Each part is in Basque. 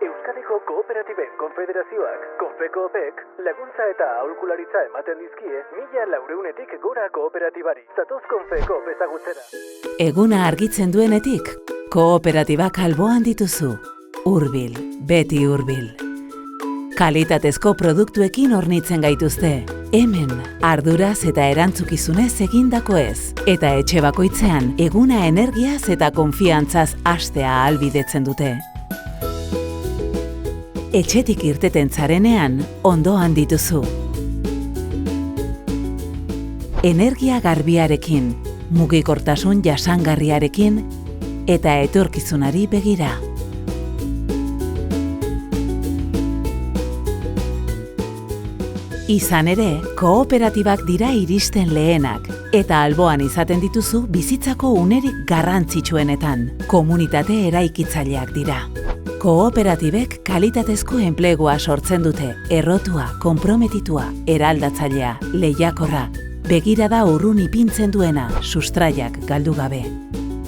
Euskadiko Kooperatiben Konfederazioak, Konfekoopek, laguntza eta aholkularitza ematen dizkie 1400-etik gora kooperatibari. Zatoz Konfekoop ezagutzera. Eguna argitzen duenetik, kooperatibak alboan dituzu. Hurbil, beti hurbil. Kalitatezko produktuekin hornitzen gaituzte. Hemen, arduraz eta erantzukizunez egindakoez. Eta etxe bakoitzean, eguna energiaz eta konfiantzaz hastea ahalbidetzen dute. Etxetik irteten zarenean, ondoan dituzu. Energia garbiarekin, mugikortasun jasangarriarekin eta etorkizunari begira. Izan ere, kooperatibak dira iristen lehenak, eta alboan izaten dituzu bizitzako unerik garrantzitsuenetan. Komunitate eraikitzaileak dira. Kooperatibek kalitatezko enplegua sortzen dute, errotua, konprometitua, eraldatzailea, lehiakorra, begirada urrun ipintzen duena, sustraiak galdu gabe.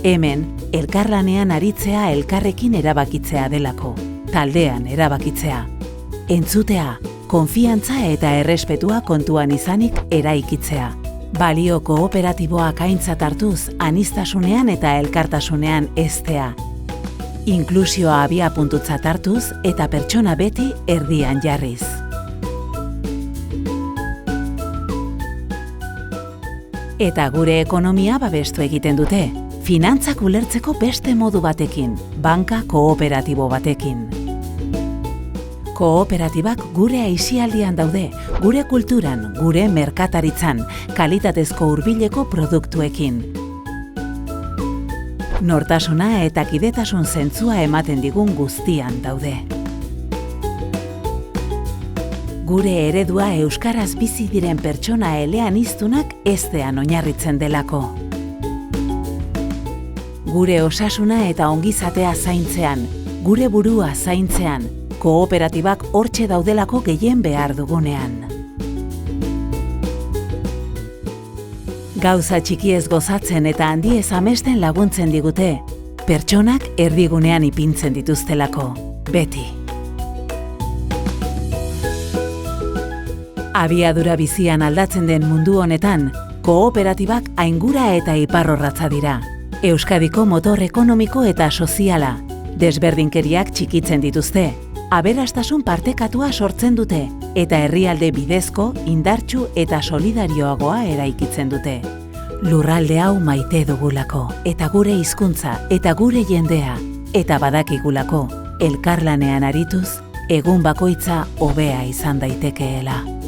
Hemen, elkarlanean aritzea elkarrekin erabakitzea delako, taldean erabakitzea. Entzutea, konfiantza eta errespetua kontuan izanik eraikitzea. Balio kooperatiboak aintzat hartuz, aniztasunean eta elkartasunean heztea. Inklusioa abiapuntutzat hartuz eta pertsona beti erdian jarriz. Eta gure ekonomia babestu egiten dute, finantzak ulertzeko beste modu batekin, banka kooperatibo batekin. Kooperatibak gure aisialdian daude, gure kulturan, gure merkataritzan, kalitatezko hurbileko produktuekin. Nortasuna eta kidetasun zentzua ematen digun guztian daude. Gure eredua euskaraz bizi diren pertsona eleaniztunak heztean oinarritzen delako. Gure osasuna eta ongizatea zaintzean, gure burua zaintzean, kooperatibak hortxe daudelako gehien behar dugunean. Gauza txikiez gozatzen eta handiez amesten laguntzen digute, pertsonak erdigunean ipintzen dituztelako, beti. Abiadura bizian aldatzen den mundu honetan, kooperatibak aingura eta iparrorratza dira. Euskadiko motor ekonomiko eta soziala, desberdinkeriak txikitzen dituzte, aberastasun partekatua sortzen dute, eta herrialde bidezko, indartsu eta solidarioagoa eraikitzen dute. Lurralde hau maite dugulako, eta gure hizkuntza, eta gure jendea, eta badakigulako, elkarlanean arituz, egun bakoitza hobea izan daitekeela.